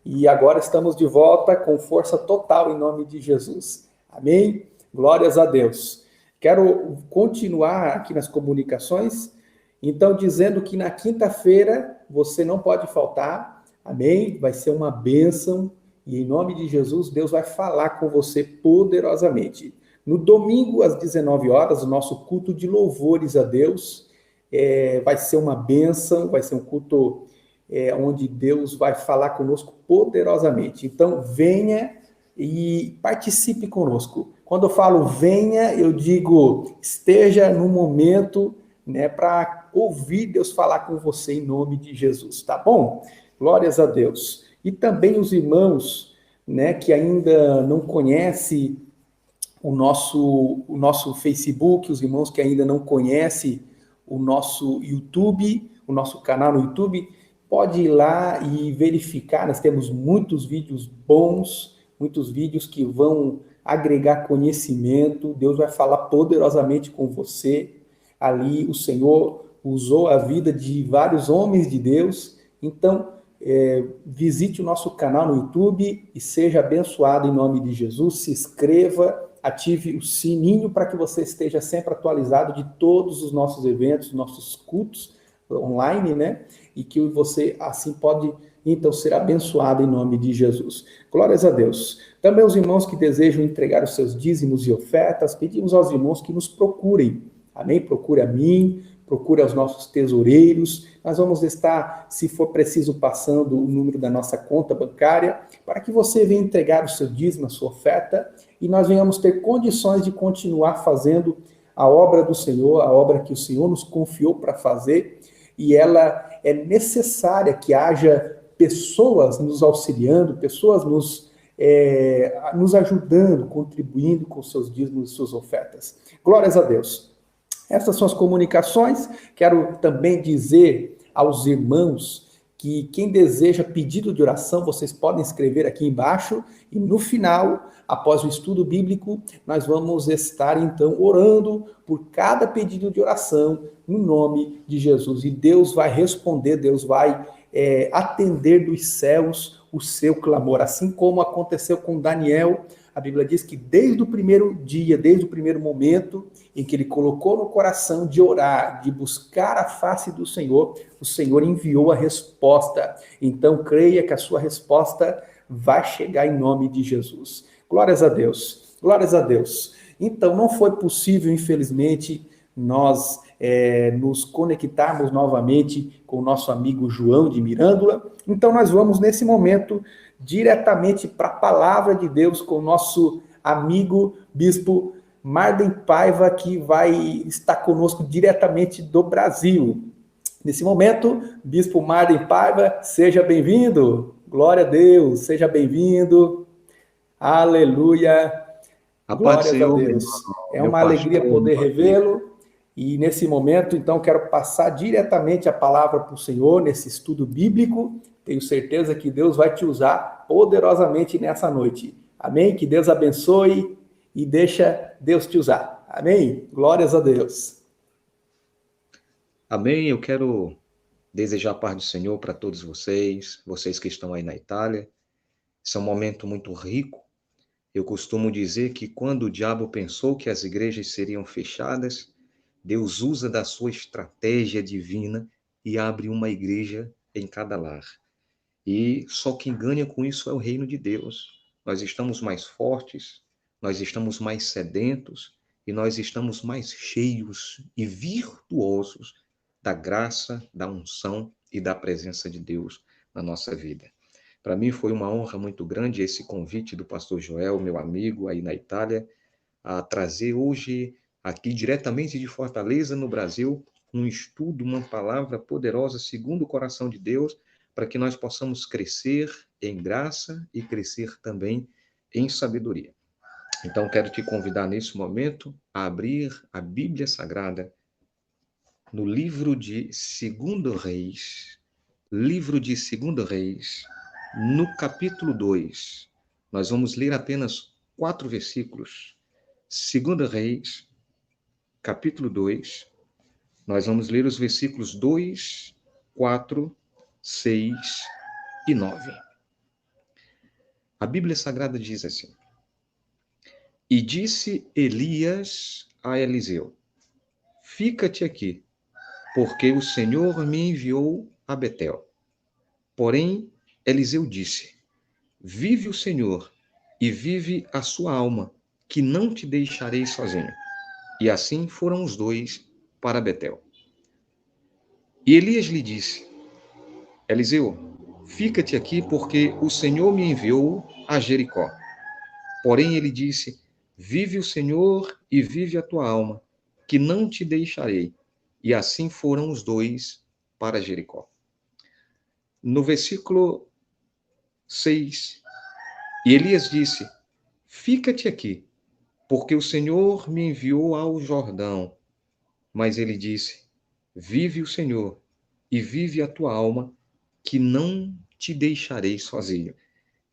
E agora estamos de volta com força total em nome de Jesus. Amém? Glórias a Deus. Quero continuar aqui nas comunicações, então dizendo que na quinta-feira você não pode faltar. Amém? Vai ser uma bênção e em nome de Jesus Deus vai falar com você poderosamente. No domingo às 19 horas, o nosso culto de louvores a Deus vai ser uma bênção, vai ser um culto onde Deus vai falar conosco poderosamente. Então, venha e participe conosco. Quando eu falo venha, eu digo esteja no momento, né, para ouvir Deus falar com você em nome de Jesus, tá bom? Glórias a Deus. E também os irmãos, né, que ainda não conhecem o nosso Facebook, os irmãos que ainda não conhecem o nosso YouTube, o nosso canal no YouTube, pode ir lá e verificar. Nós temos muitos vídeos bons, muitos vídeos que vão agregar conhecimento. Deus vai falar poderosamente com você. Ali o Senhor usou a vida de vários homens de Deus. Então, visite o nosso canal no YouTube e seja abençoado em nome de Jesus. Se inscreva, ative o sininho para que você esteja sempre atualizado de todos os nossos eventos, nossos cultos online, né? E que você assim pode então ser abençoado em nome de Jesus. Glórias a Deus. Também os irmãos que desejam entregar os seus dízimos e ofertas, pedimos aos irmãos que nos procurem. Amém? Procure a mim, procure aos nossos tesoureiros. Nós vamos estar, se for preciso, passando o número da nossa conta bancária para que você venha entregar o seu dízimo, a sua oferta, e nós venhamos ter condições de continuar fazendo a obra do Senhor, a obra que o Senhor nos confiou para fazer, e ela é necessária que haja pessoas nos auxiliando, pessoas nos ajudando, contribuindo com seus dízimos e suas ofertas. Glórias a Deus. Essas são as comunicações. Quero também dizer aos irmãos que quem deseja pedido de oração, vocês podem escrever aqui embaixo e no final, após o estudo bíblico, nós vamos estar então orando por cada pedido de oração no nome de Jesus. E Deus vai responder, Deus vai atender dos céus o seu clamor, assim como aconteceu com Daniel. A Bíblia diz que desde o primeiro dia, desde o primeiro momento em que ele colocou no coração de orar, de buscar a face do Senhor, o Senhor enviou a resposta. Então, creia que a sua resposta vai chegar em nome de Jesus. Glórias a Deus. Glórias a Deus. Então, não foi possível, infelizmente, nós nos conectarmos novamente com o nosso amigo João de Mirândola. Então, nós vamos, nesse momento, diretamente para a palavra de Deus com o nosso amigo Bispo Marden Paiva, que vai estar conosco diretamente do Brasil. Nesse momento, Bispo Marden Paiva, seja bem-vindo. Glória a Deus, seja bem-vindo. Aleluia. A paz do Glórias a Senhor, Deus. É meu uma alegria pastor, poder meu amigo. revê-lo. E nesse momento, então, quero passar diretamente a palavra para o Senhor nesse estudo bíblico. Tenho certeza que Deus vai te usar poderosamente nessa noite. Amém? Que Deus abençoe e deixa Deus te usar. Amém? Glórias a Deus. Amém. Eu quero desejar a paz do Senhor para todos vocês, vocês que estão aí na Itália. Esse é um momento muito rico. Eu costumo dizer que quando o diabo pensou que as igrejas seriam fechadas, Deus usa da sua estratégia divina e abre uma igreja em cada lar. E só quem ganha com isso é o reino de Deus. Nós estamos mais fortes, nós estamos mais sedentos e nós estamos mais cheios e virtuosos da graça, da unção e da presença de Deus na nossa vida. Para mim foi uma honra muito grande esse convite do pastor Joel, meu amigo aí na Itália, a trazer hoje aqui diretamente de Fortaleza, no Brasil, um estudo, uma palavra poderosa segundo o coração de Deus, para que nós possamos crescer em graça e crescer também em sabedoria. Então, quero te convidar nesse momento a abrir a Bíblia Sagrada no livro de 2 Reis, no capítulo 2. Nós vamos ler apenas 4 versículos. 2 Reis, capítulo 2. Nós vamos ler os versículos 2, 4, 6 e 9. A Bíblia Sagrada diz assim: E disse Elias a Eliseu: Fica-te aqui, porque o Senhor me enviou a Betel. Porém, Eliseu disse: Vive o Senhor, e vive a sua alma, que não te deixarei sozinho. E assim foram os dois para Betel. E Elias lhe disse: Eliseu, fica-te aqui, porque o Senhor me enviou a Jericó. Porém, ele disse: Vive o Senhor e vive a tua alma, que não te deixarei. E assim foram os dois para Jericó. No versículo 6, e Elias disse: Fica-te aqui, porque o Senhor me enviou ao Jordão. Mas ele disse: Vive o Senhor e vive a tua alma, que não te deixarei sozinho.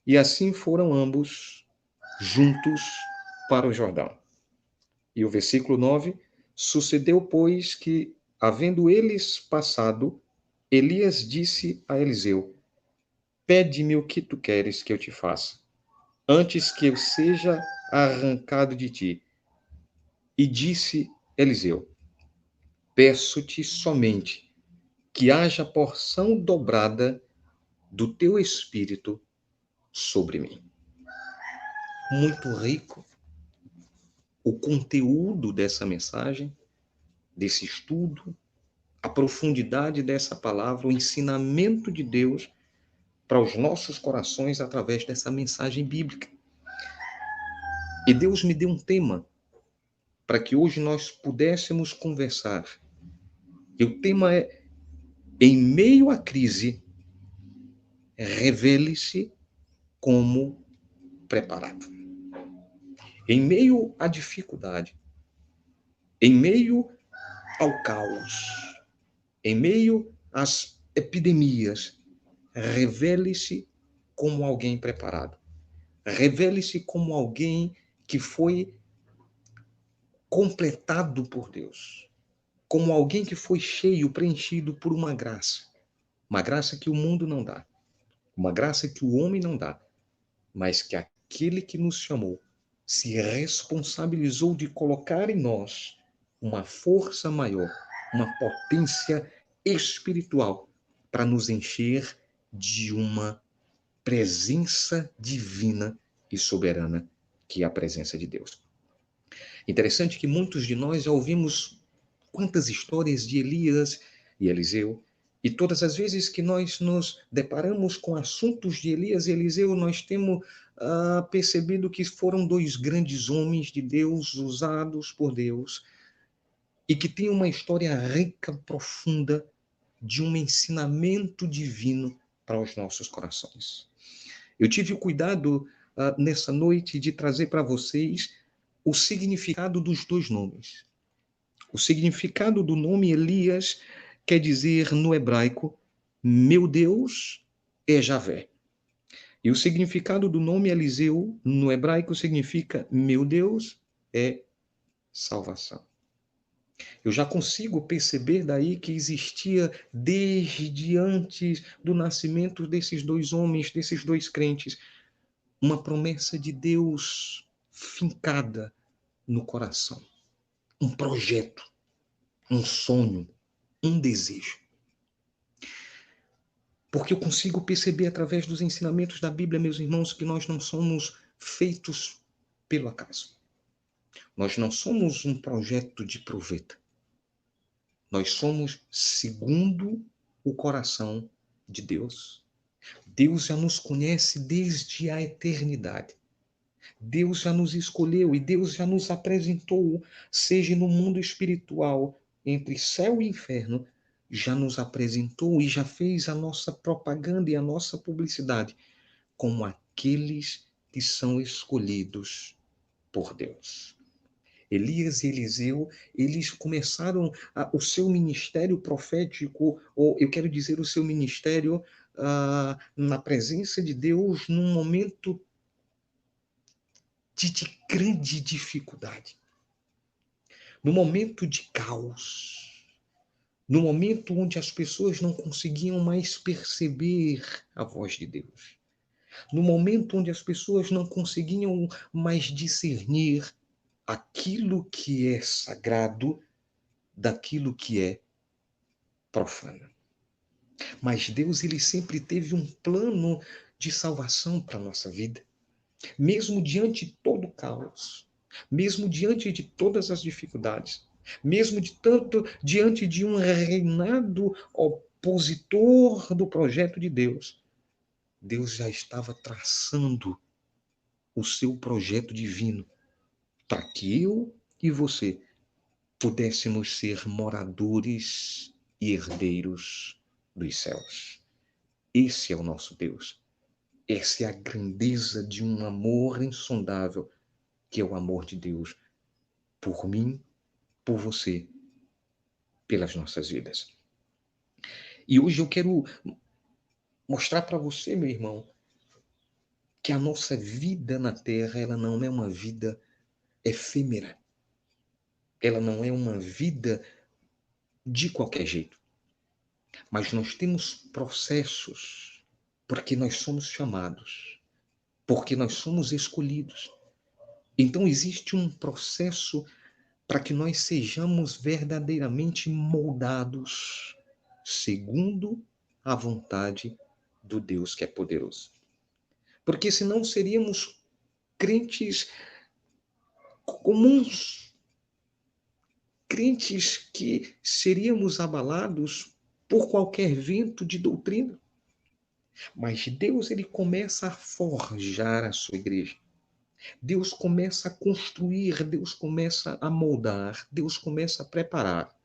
E assim foram ambos juntos para o Jordão. E o versículo 9: Sucedeu, pois, que, havendo eles passado, Elias disse a Eliseu: Pede-me o que tu queres que eu te faça, antes que eu seja arrancado de ti. E disse Eliseu: Peço-te somente que haja porção dobrada do teu espírito sobre mim. Muito rico o conteúdo dessa mensagem, desse estudo, a profundidade dessa palavra, o ensinamento de Deus para os nossos corações através dessa mensagem bíblica. E Deus me deu um tema para que hoje nós pudéssemos conversar. E o tema é: em meio à crise, revele-se como preparado. Em meio à dificuldade, em meio ao caos, em meio às epidemias, revele-se como alguém preparado. Revele-se como alguém que foi completado por Deus. Como alguém que foi cheio, preenchido por uma graça que o mundo não dá, uma graça que o homem não dá, mas que aquele que nos chamou se responsabilizou de colocar em nós uma força maior, uma potência espiritual para nos encher de uma presença divina e soberana, que é a presença de Deus. Interessante que muitos de nós já ouvimos quantas histórias de Elias e Eliseu, e todas as vezes que nós nos deparamos com assuntos de Elias e Eliseu, nós temos percebido que foram dois grandes homens de Deus, usados por Deus, e que têm uma história rica, profunda, de um ensinamento divino para os nossos corações. Eu tive o cuidado nessa noite de trazer para vocês o significado dos dois nomes. O significado do nome Elias quer dizer no hebraico: meu Deus é Javé. E o significado do nome Eliseu no hebraico significa: meu Deus é salvação. Eu já consigo perceber daí que existia, desde antes do nascimento desses dois homens, desses dois crentes, uma promessa de Deus fincada no coração. Um projeto, um sonho, um desejo. Porque eu consigo perceber através dos ensinamentos da Bíblia, meus irmãos, que nós não somos feitos pelo acaso. Nós não somos um projeto de proveta. Nós somos segundo o coração de Deus. Deus já nos conhece desde a eternidade. Deus já nos escolheu e Deus já nos apresentou, seja no mundo espiritual, entre céu e inferno, já nos apresentou e já fez a nossa propaganda e a nossa publicidade como aqueles que são escolhidos por Deus. Elias e Eliseu, eles começaram o seu ministério profético, ou eu quero dizer, o seu ministério na presença de Deus, num momento de grande dificuldade, no momento de caos, no momento onde as pessoas não conseguiam mais perceber a voz de Deus, no momento onde as pessoas não conseguiam mais discernir aquilo que é sagrado daquilo que é profano. Mas Deus, ele sempre teve um plano de salvação para a nossa vida. Mesmo diante de todo o caos, mesmo diante de todas as dificuldades, mesmo diante de um reinado opositor do projeto de Deus, Deus já estava traçando o seu projeto divino para que eu e você pudéssemos ser moradores e herdeiros dos céus. Esse é o nosso Deus. Essa é a grandeza de um amor insondável, que é o amor de Deus por mim, por você, pelas nossas vidas. E hoje eu quero mostrar para você, meu irmão, que a nossa vida na Terra, ela não é uma vida efêmera. Ela não é uma vida de qualquer jeito. Mas nós temos processos, porque nós somos chamados, porque nós somos escolhidos. Então existe um processo para que nós sejamos verdadeiramente moldados segundo a vontade do Deus que é poderoso. Porque senão seríamos crentes comuns, crentes que seríamos abalados por qualquer vento de doutrina. Mas Deus, ele começa a forjar a sua igreja. Deus começa a construir, Deus começa a moldar, Deus começa a preparar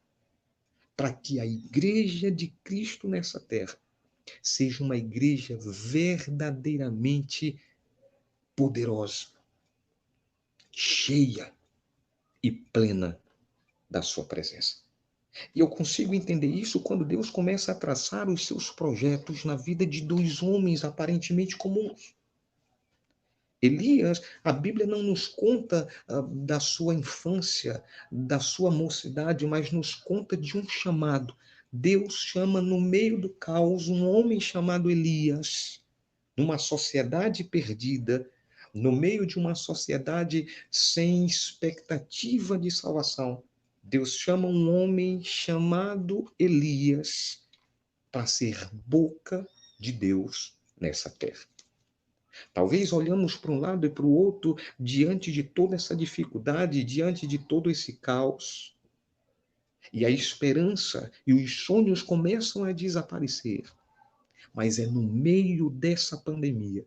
para que a igreja de Cristo nessa terra seja uma igreja verdadeiramente poderosa, cheia e plena da sua presença. E eu consigo entender isso quando Deus começa a traçar os seus projetos na vida de dois homens aparentemente comuns. Elias, a Bíblia não nos conta da sua infância, da sua mocidade, mas nos conta de um chamado. Deus chama no meio do caos um homem chamado Elias, numa sociedade perdida, no meio de uma sociedade sem expectativa de salvação. Deus chama um homem chamado Elias para ser boca de Deus nessa terra. Talvez olhamos para um lado e para o outro diante de toda essa dificuldade, diante de todo esse caos, e a esperança e os sonhos começam a desaparecer. Mas é no meio dessa pandemia,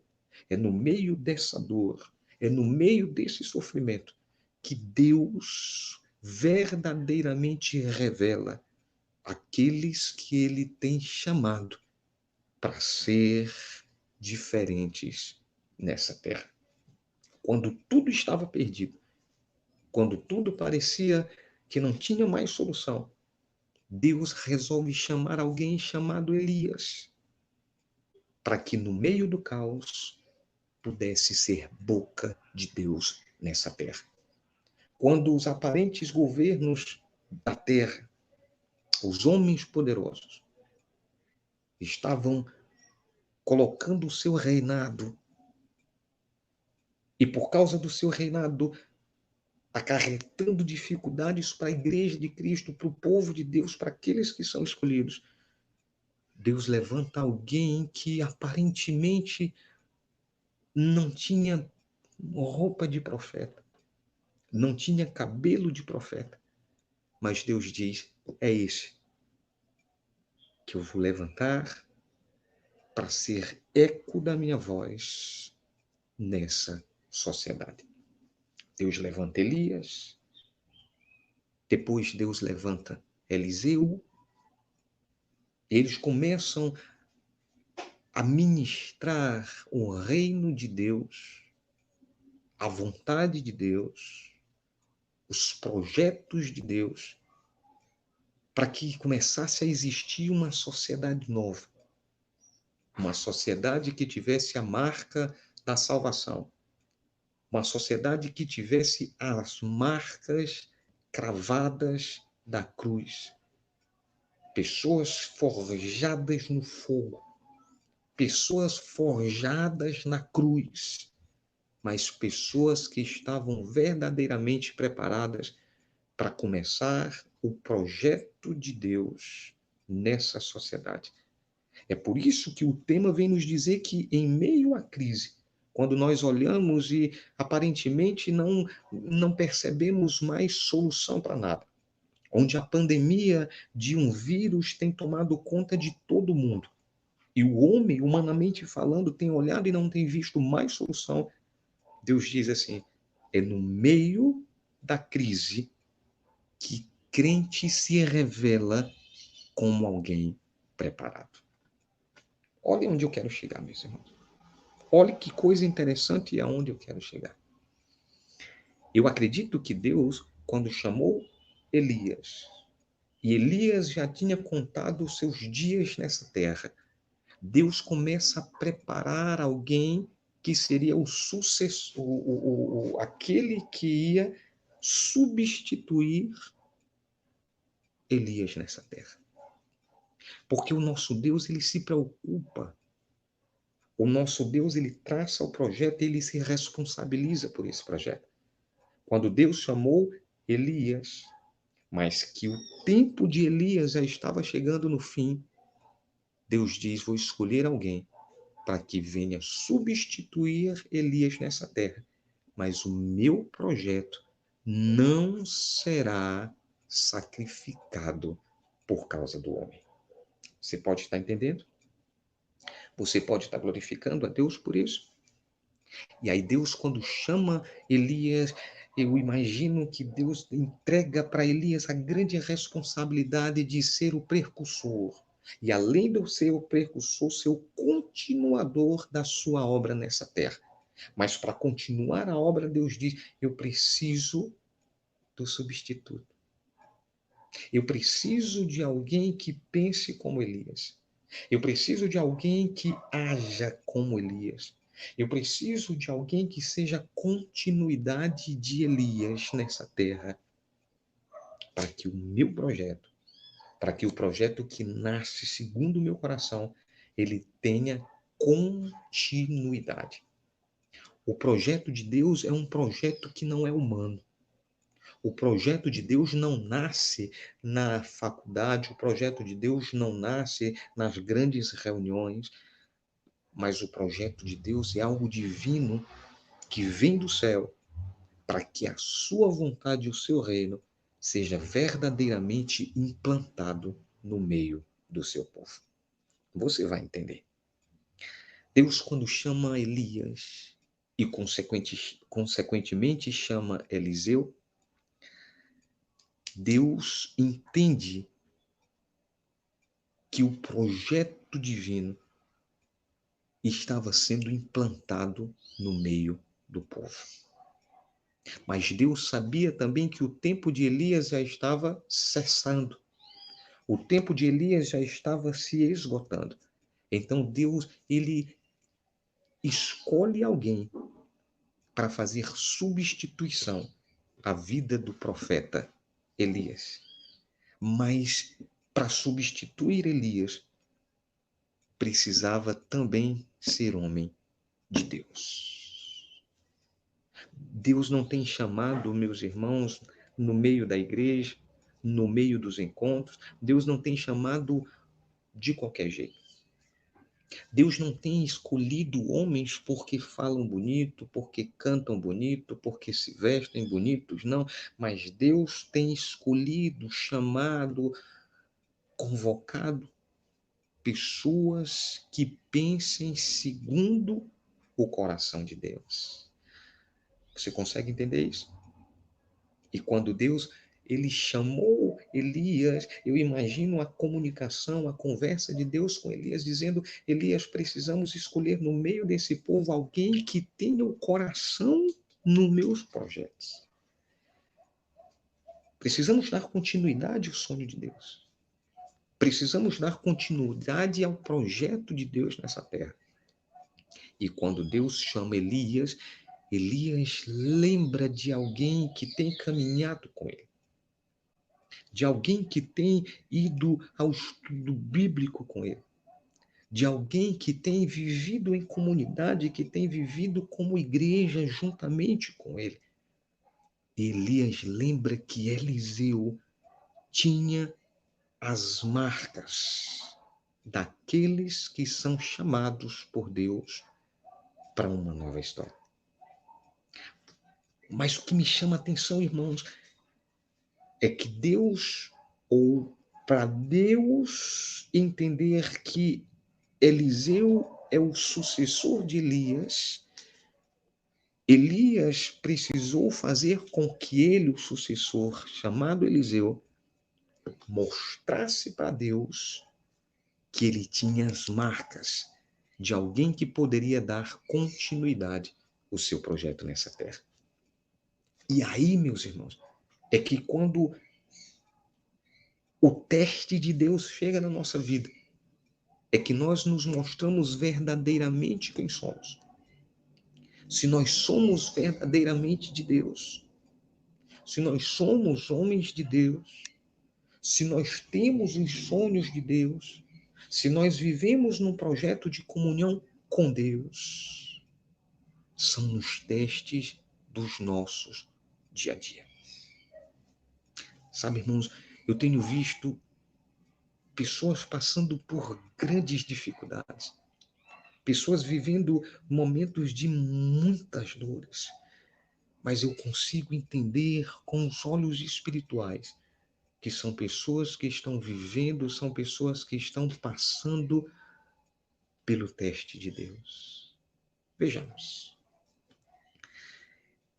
é no meio dessa dor, é no meio desse sofrimento que Deus verdadeiramente revela aqueles que ele tem chamado para ser diferentes nessa terra. Quando tudo estava perdido, quando tudo parecia que não tinha mais solução, Deus resolve chamar alguém chamado Elias, para que no meio do caos pudesse ser boca de Deus nessa terra. Quando os aparentes governos da terra, os homens poderosos, estavam colocando o seu reinado, e por causa do seu reinado, acarretando dificuldades para a igreja de Cristo, para o povo de Deus, para aqueles que são escolhidos, Deus levanta alguém que aparentemente não tinha roupa de profeta, não tinha cabelo de profeta, mas Deus diz: é esse que eu vou levantar para ser eco da minha voz nessa sociedade. Deus levanta Elias, depois Deus levanta Eliseu. Eles começam a ministrar o reino de Deus, a vontade de Deus, os projetos de Deus, para que começasse a existir uma sociedade nova, uma sociedade que tivesse a marca da salvação, uma sociedade que tivesse as marcas cravadas da cruz, pessoas forjadas no fogo, pessoas forjadas na cruz, mas pessoas que estavam verdadeiramente preparadas para começar o projeto de Deus nessa sociedade. É por isso que o tema vem nos dizer que, em meio à crise, quando nós olhamos e aparentemente não percebemos mais solução para nada, onde a pandemia de um vírus tem tomado conta de todo mundo, e o homem, humanamente falando, tem olhado e não tem visto mais solução, Deus diz assim: é no meio da crise que crente se revela como alguém preparado. Olha onde eu quero chegar, meus irmãos. Olha que coisa interessante e aonde eu quero chegar. Eu acredito que Deus, quando chamou Elias, e Elias já tinha contado os seus dias nessa terra, Deus começa a preparar alguém que seria o sucessor, aquele que ia substituir Elias nessa terra. Porque o nosso Deus, ele se preocupa. O nosso Deus, ele traça o projeto e ele se responsabiliza por esse projeto. Quando Deus chamou Elias, mas que o tempo de Elias já estava chegando no fim, Deus diz: vou escolher alguém para que venha substituir Elias nessa terra. Mas o meu projeto não será sacrificado por causa do homem. Você pode estar entendendo? Você pode estar glorificando a Deus por isso? E aí Deus, quando chama Elias, eu imagino que Deus entrega para Elias a grande responsabilidade de ser o precursor. E além de ser o precursor, ser o continuador da sua obra nessa terra. Mas para continuar a obra, Deus diz: eu preciso do substituto. Eu preciso de alguém que pense como Elias. Eu preciso de alguém que haja como Elias. Eu preciso de alguém que seja continuidade de Elias nessa terra, para que o meu projeto, para que o projeto que nasce segundo o meu coração, ele tenha continuidade. O projeto de Deus é um projeto que não é humano. O projeto de Deus não nasce na faculdade, o projeto de Deus não nasce nas grandes reuniões, mas o projeto de Deus é algo divino que vem do céu para que a sua vontade e o seu reino seja verdadeiramente implantado no meio do seu povo. Você vai entender. Deus, quando chama Elias e consequentemente chama Eliseu, Deus entende que o projeto divino estava sendo implantado no meio do povo. Mas Deus sabia também que o tempo de Elias já estava cessando. O tempo de Elias já estava se esgotando. Então Deus, ele escolhe alguém para fazer substituição à vida do profeta Elias. Mas para substituir Elias, precisava também ser homem de Deus. Deus não tem chamado, meus irmãos, no meio da igreja, no meio dos encontros, Deus não tem chamado de qualquer jeito. Deus não tem escolhido homens porque falam bonito, porque cantam bonito, porque se vestem bonitos, não. Mas Deus tem escolhido, chamado, convocado pessoas que pensem segundo o coração de Deus. Você consegue entender isso? E quando Deus, ele chamou Elias, eu imagino a comunicação, a conversa de Deus com Elias, dizendo: Elias, precisamos escolher no meio desse povo alguém que tenha o coração nos meus projetos. Precisamos dar continuidade ao sonho de Deus. Precisamos dar continuidade ao projeto de Deus nessa terra. E quando Deus chama Elias, Elias lembra de alguém que tem caminhado com ele, de alguém que tem ido ao estudo bíblico com ele, de alguém que tem vivido em comunidade, que tem vivido como igreja juntamente com ele. Elias lembra que Eliseu tinha as marcas daqueles que são chamados por Deus para uma nova história. Mas o que me chama a atenção, irmãos, é que Deus, ou para Deus entender que Eliseu é o sucessor de Elias, Elias precisou fazer com que ele, o sucessor, chamado Eliseu, mostrasse para Deus que ele tinha as marcas de alguém que poderia dar continuidade ao seu projeto nessa terra. E aí, meus irmãos, é que quando o teste de Deus chega na nossa vida, é que nós nos mostramos verdadeiramente quem somos. Se nós somos verdadeiramente de Deus, se nós somos homens de Deus, se nós temos os sonhos de Deus, se nós vivemos num projeto de comunhão com Deus, são os testes dos nossos dia a dia. Sabe, irmãos, eu tenho visto pessoas passando por grandes dificuldades, pessoas vivendo momentos de muitas dores, mas eu consigo entender com os olhos espirituais que são pessoas que estão vivendo, são pessoas que estão passando pelo teste de Deus. Vejamos.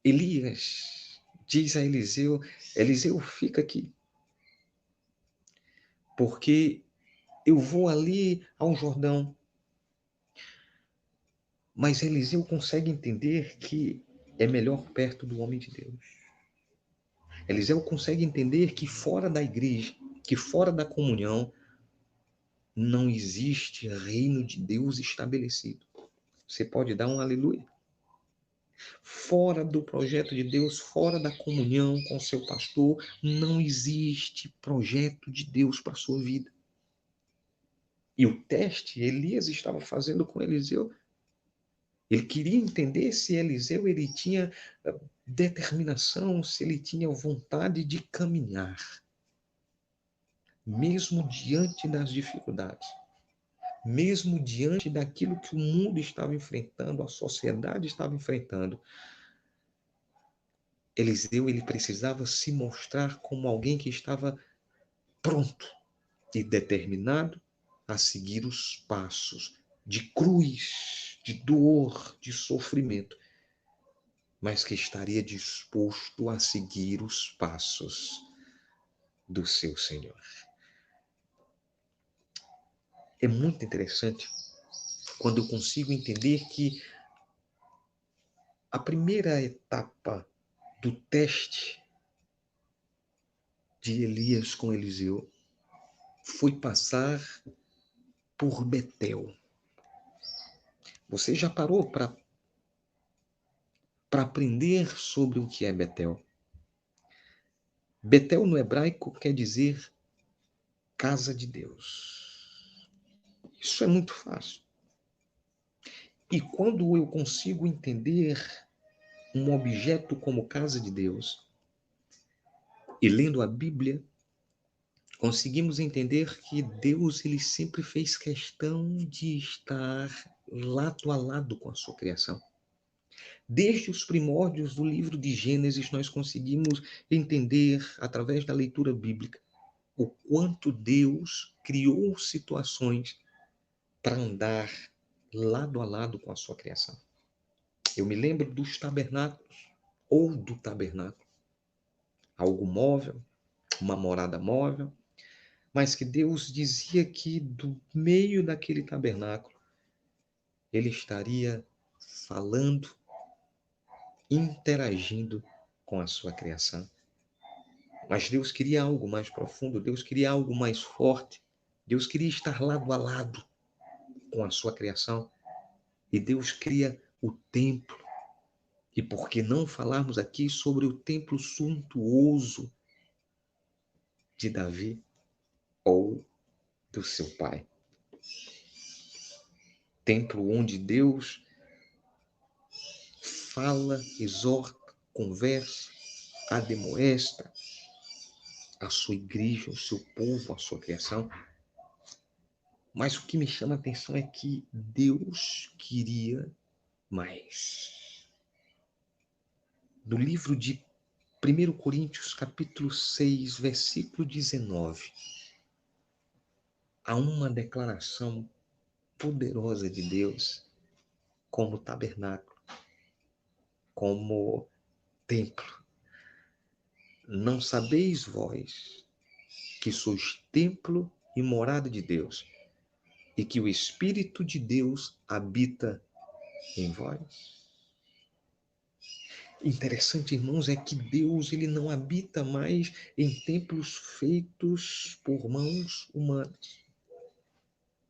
Elias diz a Eliseu: Eliseu, fica aqui, porque eu vou ali ao Jordão. Mas Eliseu consegue entender que é melhor perto do homem de Deus. Eliseu consegue entender que fora da igreja, que fora da comunhão, não existe reino de Deus estabelecido. Você pode dar um aleluia? Fora do projeto de Deus, fora da comunhão com seu pastor, não existe projeto de Deus para a sua vida. E o teste Elias estava fazendo com Eliseu, ele queria entender se Eliseu ele tinha determinação, se ele tinha vontade de caminhar, mesmo diante das dificuldades, mesmo diante daquilo que o mundo estava enfrentando, a sociedade estava enfrentando. Eliseu ele precisava se mostrar como alguém que estava pronto e determinado a seguir os passos de cruz, de dor, de sofrimento, mas que estaria disposto a seguir os passos do seu Senhor. É muito interessante quando eu consigo entender que a primeira etapa do teste de Elias com Eliseu foi passar por Betel. Você já parou para aprender sobre o que é Betel? Betel no hebraico quer dizer casa de Deus. Isso é muito fácil. E quando eu consigo entender um objeto como casa de Deus, e lendo a Bíblia, conseguimos entender que Deus ele sempre fez questão de estar lado a lado com a sua criação. Desde os primórdios do livro de Gênesis, nós conseguimos entender, através da leitura bíblica, o quanto Deus criou situações para andar lado a lado com a sua criação. Eu me lembro dos tabernáculos, ou do tabernáculo, algo móvel, uma morada móvel, mas que Deus dizia que do meio daquele tabernáculo ele estaria falando, interagindo com a sua criação. Mas Deus queria algo mais profundo, Deus queria algo mais forte, Deus queria estar lado a lado com a sua criação. E Deus cria o templo. E por que não falarmos aqui sobre o templo suntuoso de Davi ou do seu pai? templo onde Deus fala, exorta, conversa, admoesta a sua igreja, o seu povo, a sua criação. Mas o que me chama a atenção é que Deus queria mais. No livro de 1 Coríntios, capítulo 6, versículo 19, há uma declaração poderosa de Deus como tabernáculo, como templo. Não sabeis vós que sois templo e morada de Deus, e que o Espírito de Deus habita em vós? Interessante, irmãos, é que Deus ele não habita mais em templos feitos por mãos humanas.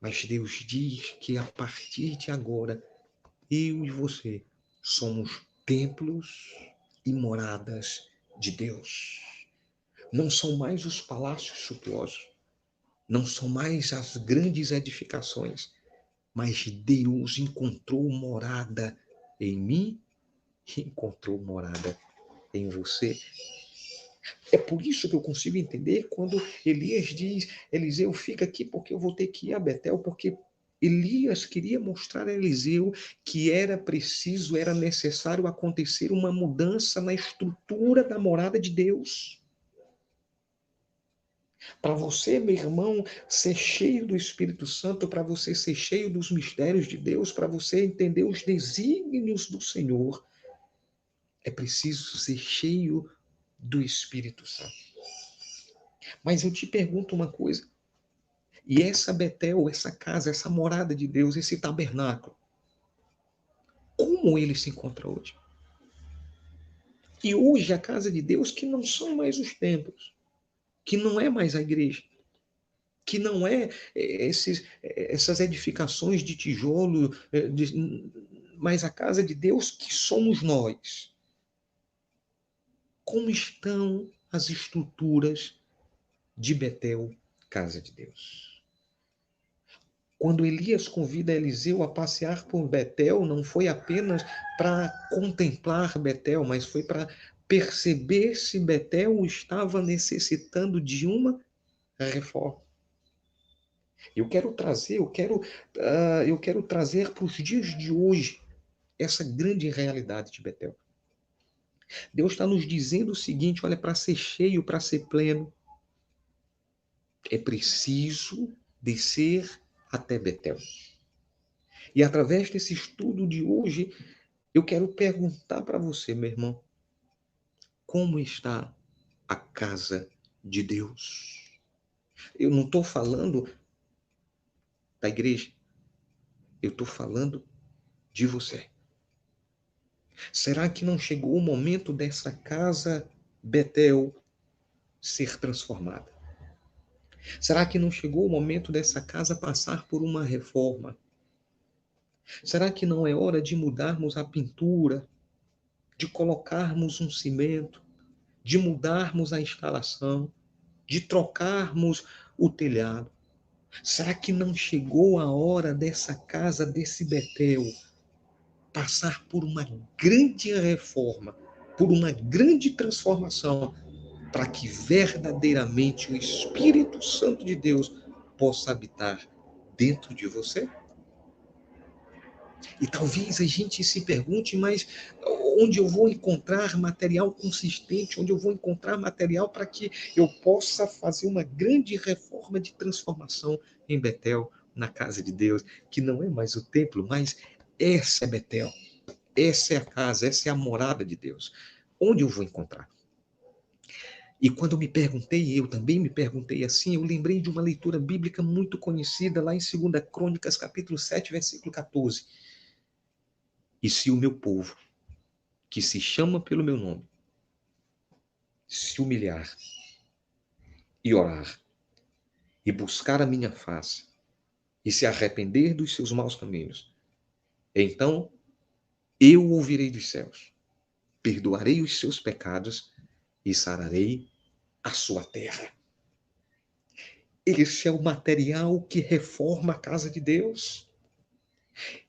Mas Deus diz que a partir de agora, eu e você somos templos e moradas de Deus. Não são mais os palácios suntuosos, não são mais as grandes edificações, mas Deus encontrou morada em mim e encontrou morada em você. É por isso que eu consigo entender quando Elias diz, Eliseu, fica aqui porque eu vou ter que ir a Betel, porque Elias queria mostrar a Eliseu que era preciso, era necessário acontecer uma mudança na estrutura da morada de Deus. Para você, meu irmão, ser cheio do Espírito Santo, para você ser cheio dos mistérios de Deus, para você entender os desígnios do Senhor, é preciso ser cheio do Espírito Santo. Mas eu te pergunto uma coisa, e essa Betel, essa casa, essa morada de Deus, esse tabernáculo, como ele se encontra hoje? E hoje a casa de Deus, que não são mais os templos, que não é mais a igreja, que não é essas edificações de tijolo, mas a casa de Deus que somos nós. Como estão as estruturas de Betel, casa de Deus? Quando Elias convida Eliseu a passear por Betel, não foi apenas para contemplar Betel, mas foi para perceber se Betel estava necessitando de uma reforma. Eu quero trazer para os dias de hoje essa grande realidade de Betel. Deus está nos dizendo o seguinte, olha, para ser cheio, para ser pleno, é preciso descer até Betel. E através desse estudo de hoje, eu quero perguntar para você, meu irmão, como está a casa de Deus? Eu não estou falando da igreja, eu estou falando de você. Será que não chegou o momento dessa casa Betel ser transformada? Será que não chegou o momento dessa casa passar por uma reforma? Será que não é hora de mudarmos a pintura, de colocarmos um cimento, de mudarmos a instalação, de trocarmos o telhado? Será que não chegou a hora dessa casa, desse Betel, passar por uma grande reforma, por uma grande transformação, para que verdadeiramente o Espírito Santo de Deus possa habitar dentro de você? E talvez a gente se pergunte, mas onde eu vou encontrar material consistente, onde eu vou encontrar material para que eu possa fazer uma grande reforma de transformação em Betel, na casa de Deus, que não é mais o templo, mas essa é Betel, essa é a casa, essa é a morada de Deus. Onde eu vou encontrar? E quando eu também me perguntei assim, eu lembrei de uma leitura bíblica muito conhecida lá em 2 Crônicas, capítulo 7, versículo 14. E se o meu povo, que se chama pelo meu nome, se humilhar e orar e buscar a minha face e se arrepender dos seus maus caminhos, então eu ouvirei dos céus, perdoarei os seus pecados e sararei a sua terra. Esse é o material que reforma a casa de Deus.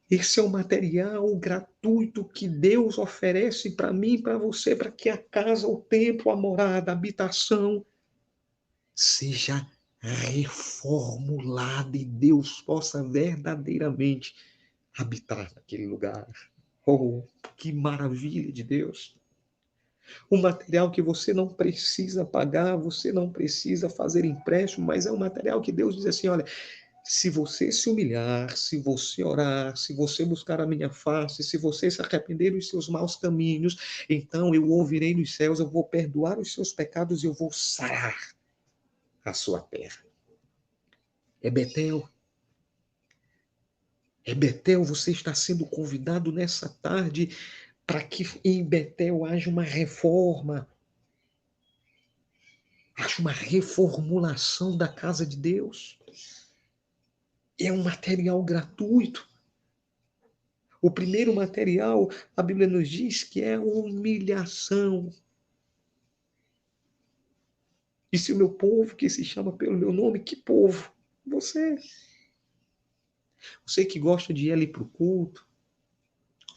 Esse é o material gratuito que Deus oferece para mim e para você, para que a casa, o templo, a morada, a habitação seja reformulada e Deus possa verdadeiramente habitar naquele lugar. Oh, que maravilha de Deus! Um material que você não precisa pagar, você não precisa fazer empréstimo, mas é um material que Deus diz assim: olha, se você se humilhar, se você orar, se você buscar a minha face, se você se arrepender dos seus maus caminhos, então eu ouvirei nos céus, eu vou perdoar os seus pecados e eu vou sarar a sua terra. É Betel. É Betel, você está sendo convidado nessa tarde para que em Betel haja uma reforma, haja uma reformulação da casa de Deus. É um material gratuito. O primeiro material, a Bíblia nos diz que é humilhação. E se o meu povo, que se chama pelo meu nome, que povo? Você. Você que gosta de ir ali para o culto,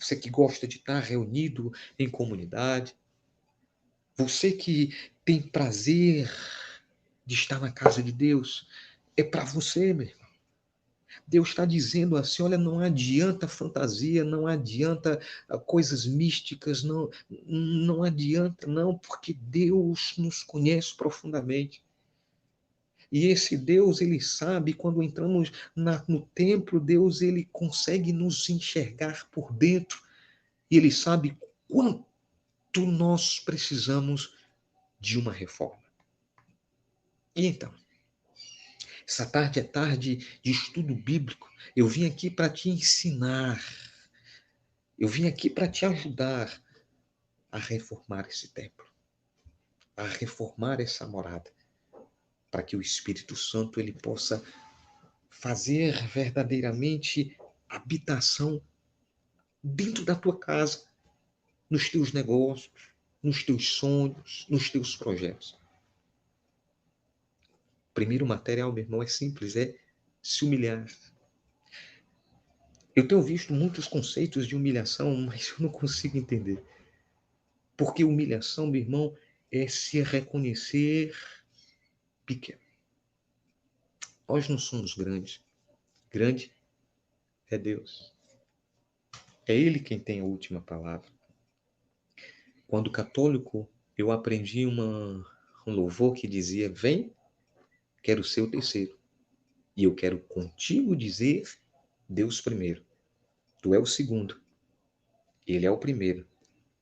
você que gosta de estar reunido em comunidade, você que tem prazer de estar na casa de Deus, é para você, meu irmão. Deus está dizendo assim: olha, não adianta fantasia, não adianta coisas místicas, não adianta, não, porque Deus nos conhece profundamente. E esse Deus, ele sabe, quando entramos no templo, Deus, ele consegue nos enxergar por dentro. E ele sabe quanto nós precisamos de uma reforma. E então, essa tarde é tarde de estudo bíblico. Eu vim aqui para te ensinar. Eu vim aqui para te ajudar a reformar esse templo, a reformar essa morada, para que o Espírito Santo ele possa fazer verdadeiramente habitação dentro da tua casa, nos teus negócios, nos teus sonhos, nos teus projetos. O primeiro material, meu irmão, é simples, é se humilhar. Eu tenho visto muitos conceitos de humilhação, mas eu não consigo entender. Porque humilhação, meu irmão, é se reconhecer pequeno. Nós não somos grandes. Grande é Deus. É Ele quem tem a última palavra. Quando católico, eu aprendi um louvor que dizia: vem, quero ser o terceiro. E eu quero contigo dizer Deus primeiro. Tu é o segundo. Ele é o primeiro.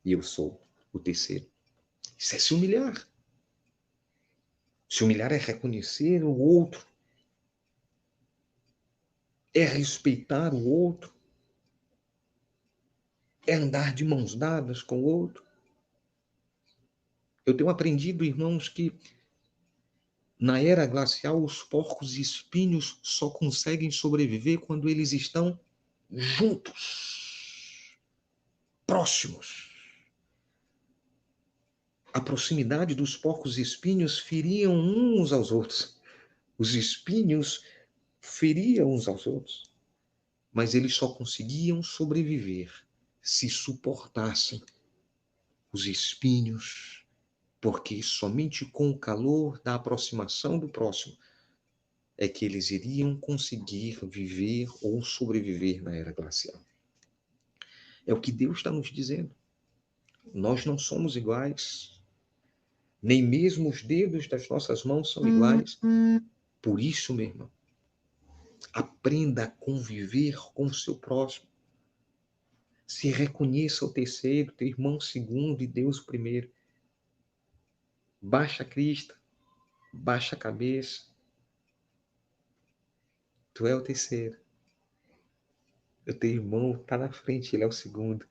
E eu sou o terceiro. Isso é se humilhar. Se humilhar é reconhecer o outro. É respeitar o outro. É andar de mãos dadas com o outro. Eu tenho aprendido, irmãos, que na era glacial os porcos e espinhos só conseguem sobreviver quando eles estão juntos, próximos. A proximidade dos porcos e espinhos feriam uns aos outros. Os espinhos feriam uns aos outros. Mas eles só conseguiam sobreviver se suportassem os espinhos, porque somente com o calor da aproximação do próximo é que eles iriam conseguir viver ou sobreviver na era glacial. É o que Deus está nos dizendo. Nós não somos iguais, nem mesmo os dedos das nossas mãos são iguais. Por isso, meu irmão, aprenda a conviver com o seu próximo. Se reconheça o terceiro, teu irmão segundo e Deus o primeiro. Baixa a crista, baixa a cabeça. Tu é o terceiro. O teu irmão está na frente, ele é o segundo.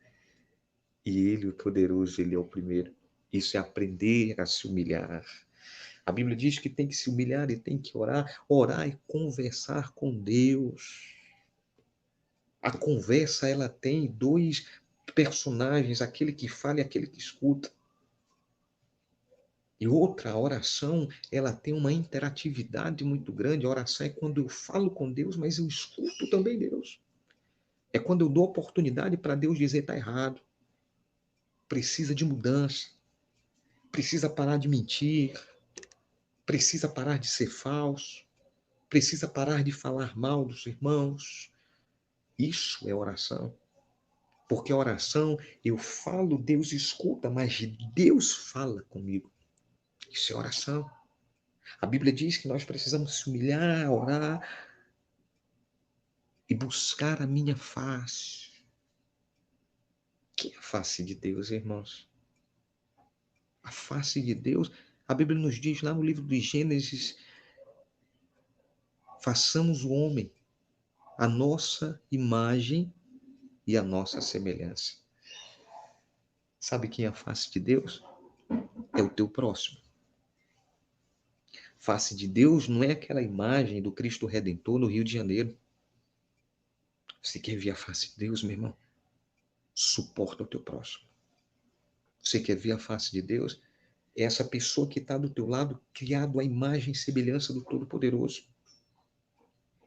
E ele, o poderoso, ele é o primeiro. Isso é aprender a se humilhar. A Bíblia diz que tem que se humilhar e tem que orar e conversar com Deus. A conversa, ela tem dois personagens, aquele que fala e aquele que escuta. E outra, a oração, ela tem uma interatividade muito grande. A oração é quando eu falo com Deus, mas eu escuto também Deus. É quando eu dou oportunidade para Deus dizer está errado, precisa de mudança, precisa parar de mentir, precisa parar de ser falso, precisa parar de falar mal dos irmãos. Isso é oração. Porque a oração, eu falo, Deus escuta, mas Deus fala comigo. Isso é oração. A Bíblia diz que nós precisamos se humilhar, orar e buscar a minha face. Que é a face de Deus, irmãos? A face de Deus, a Bíblia nos diz lá no livro de Gênesis, façamos o homem a nossa imagem e a nossa semelhança. Sabe quem é a face de Deus? É o teu próximo. Face de Deus não é aquela imagem do Cristo Redentor no Rio de Janeiro. Você quer ver a face de Deus, meu irmão? Suporta o teu próximo. Você quer ver a face de Deus? É essa pessoa que está do teu lado, criado à imagem e semelhança do Todo-Poderoso.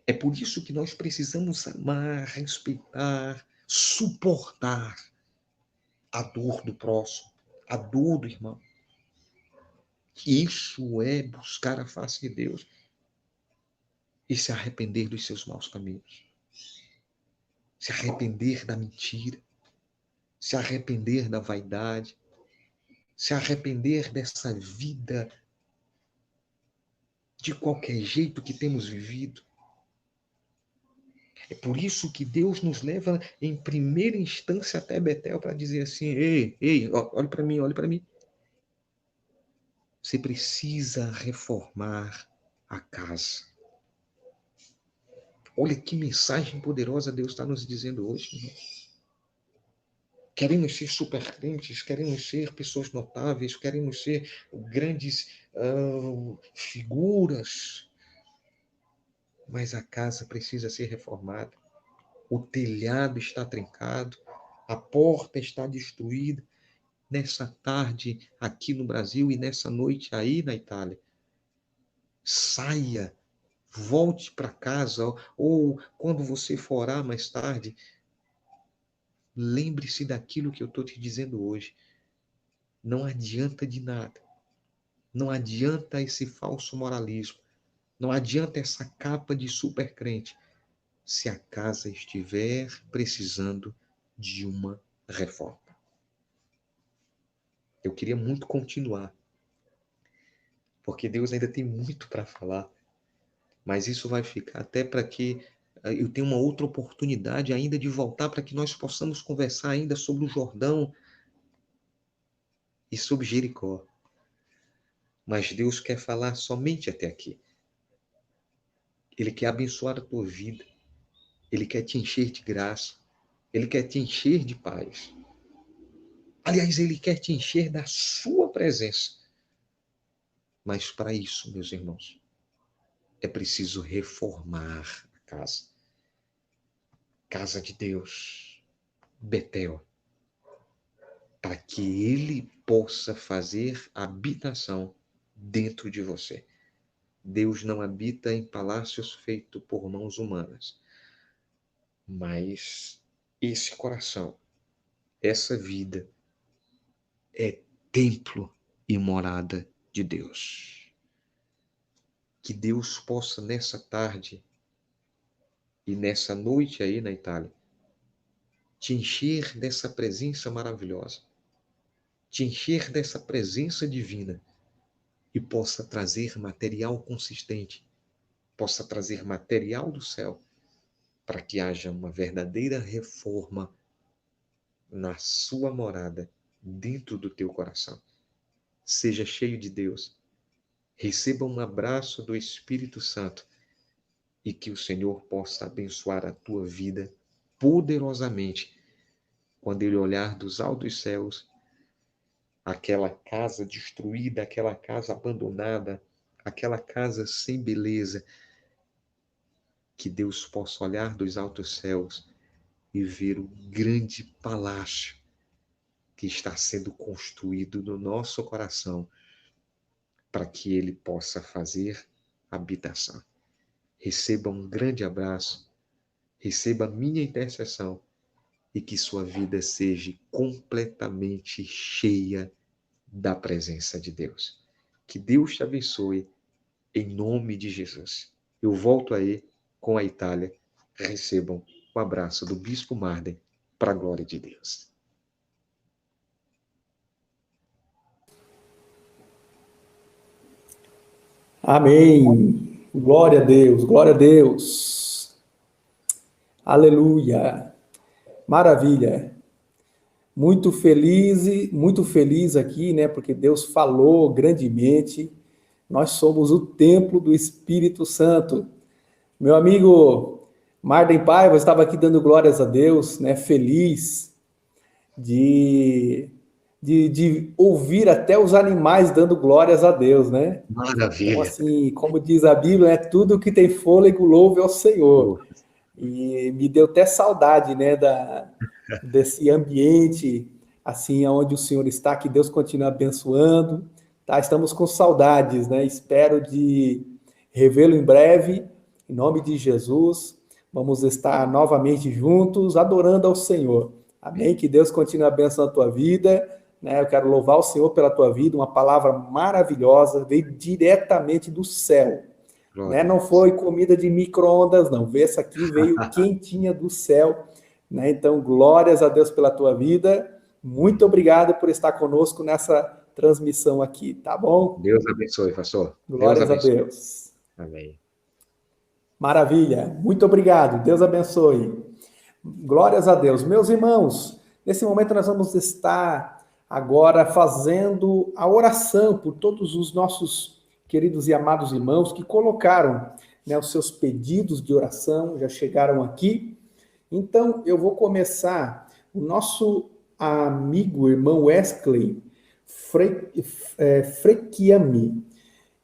É por isso que nós precisamos amar, respeitar, suportar a dor do próximo, a dor do irmão. Isso é buscar a face de Deus e se arrepender dos seus maus caminhos. Se arrepender da mentira, se arrepender da vaidade, se arrepender dessa vida de qualquer jeito que temos vivido. É por isso que Deus nos leva em primeira instância até Betel para dizer assim: ei, olhe para mim, olhe para mim. Você precisa reformar a casa. Olha que mensagem poderosa Deus está nos dizendo hoje, irmãos. Queremos ser super crentes, queremos ser pessoas notáveis, queremos ser grandes figuras, mas a casa precisa ser reformada. O telhado está trincado, a porta está destruída. Nessa tarde aqui no Brasil e nessa noite aí na Itália, saia, volte para casa, ou quando você for orar mais tarde, lembre-se daquilo que eu estou te dizendo hoje. Não adianta de nada. Não adianta esse falso moralismo. Não adianta essa capa de super crente se a casa estiver precisando de uma reforma. Eu queria muito continuar, porque Deus ainda tem muito para falar, mas isso vai ficar até para que eu tenha uma outra oportunidade ainda de voltar para que nós possamos conversar ainda sobre o Jordão e sobre Jericó. Mas Deus quer falar somente até aqui. Ele quer abençoar a tua vida. Ele quer te encher de graça. Ele quer te encher de paz. Aliás, Ele quer te encher da sua presença. Mas para isso, meus irmãos, é preciso reformar a casa. Casa de Deus, Betel, para que Ele possa fazer habitação dentro de você. Deus não habita em palácios feitos por mãos humanas, mas esse coração, essa vida é templo e morada de Deus. Que Deus possa nessa tarde e nessa noite aí na Itália te encher dessa presença maravilhosa, te encher dessa presença divina e possa trazer material consistente, possa trazer material do céu para que haja uma verdadeira reforma na sua morada, dentro do teu coração. Seja cheio de Deus. Receba um abraço do Espírito Santo e que o Senhor possa abençoar a tua vida poderosamente quando Ele olhar dos altos céus aquela casa destruída, aquela casa abandonada, aquela casa sem beleza, que Deus possa olhar dos altos céus e ver o grande palácio que está sendo construído no nosso coração para que Ele possa fazer habitação. Receba um grande abraço, receba a minha intercessão e que sua vida seja completamente cheia da presença de Deus. Que Deus te abençoe em nome de Jesus. Eu volto aí com a Itália. Recebam o abraço do Bispo Marden para a glória de Deus. Amém. Glória a Deus, glória a Deus. Aleluia. Maravilha. Muito feliz aqui, né? Porque Deus falou grandemente. Nós somos o templo do Espírito Santo. Meu amigo Marden Paiva estava aqui dando glórias a Deus, né? Feliz de ouvir até os animais dando glórias a Deus, né? Então, Maravilha. assim, como diz a Bíblia, é tudo que tem fôlego, louve ao Senhor. E me deu até saudade, né, desse ambiente, assim, onde o Senhor está, que Deus continue abençoando, tá? Estamos com saudades, né? Espero de revê-lo em breve, em nome de Jesus. Vamos estar novamente juntos, adorando ao Senhor. Amém? Que Deus continue abençoando a tua vida, né? Eu quero louvar o Senhor pela tua vida, uma palavra maravilhosa, veio diretamente do céu. Né? Não foi comida de micro-ondas, não. Essa aqui veio quentinha do céu. Né? Então, glórias a Deus pela tua vida. Muito obrigado por estar conosco nessa transmissão aqui, tá bom? Deus abençoe, pastor. Glórias Deus abençoe. a Deus. Amém. Maravilha. Muito obrigado. Deus abençoe. Glórias a Deus. Meus irmãos, nesse momento nós vamos estar agora fazendo a oração por todos os nossos queridos e amados irmãos que colocaram, né, os seus pedidos de oração, já chegaram aqui. Então, eu vou começar. O nosso amigo, irmão Wesley Frequiami,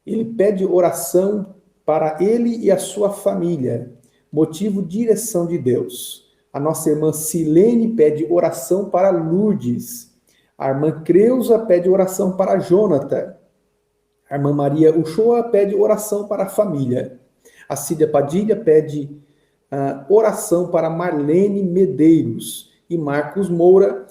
ele pede oração para ele e a sua família, motivo direção de Deus. A nossa irmã Silene pede oração para Lourdes. A irmã Creuza pede oração para Jonathan. A irmã Maria Uchoa pede oração para a família. A Cília Padilha pede oração para Marlene Medeiros. E Marcos Moura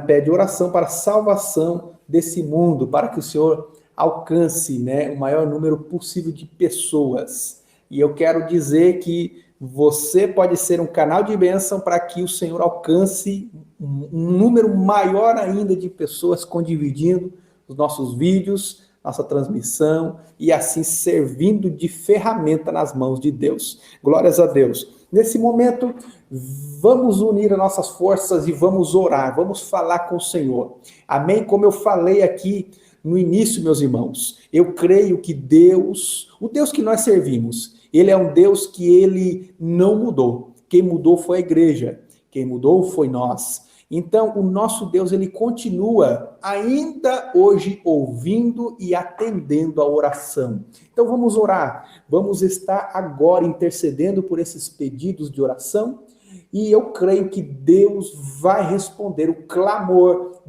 pede oração para a salvação desse mundo, para que o Senhor alcance, né, o maior número possível de pessoas. E eu quero dizer que você pode ser um canal de bênção para que o Senhor alcance um número maior ainda de pessoas condividindo os nossos vídeos, nossa transmissão, e assim servindo de ferramenta nas mãos de Deus. Glórias a Deus. Nesse momento, vamos unir as nossas forças e vamos orar, vamos falar com o Senhor. Amém? Como eu falei aqui no início, meus irmãos, eu creio que Deus, o Deus que nós servimos, Ele é um Deus que Ele não mudou. Quem mudou foi a igreja, quem mudou foi nós. Então, o nosso Deus, ele continua ainda hoje ouvindo e atendendo a oração. Então, vamos orar. Vamos estar agora intercedendo por esses pedidos de oração. E eu creio que Deus vai responder o clamor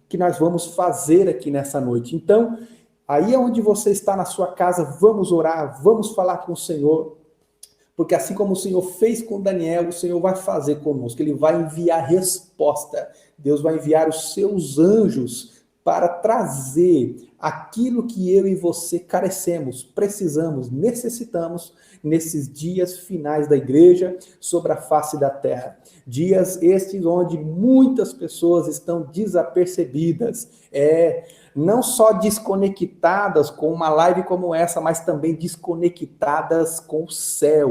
que nós vamos fazer aqui nessa noite. Então, aí é onde você está na sua casa, vamos orar, vamos falar com o Senhor. Porque assim como o Senhor fez com Daniel, o Senhor vai fazer conosco. Ele vai enviar resposta. Deus vai enviar os seus anjos para trazer aquilo que eu e você carecemos, precisamos, necessitamos nesses dias finais da igreja sobre a face da terra. Dias estes onde muitas pessoas estão desapercebidas, não só desconectadas com uma live como essa, mas também desconectadas com o céu.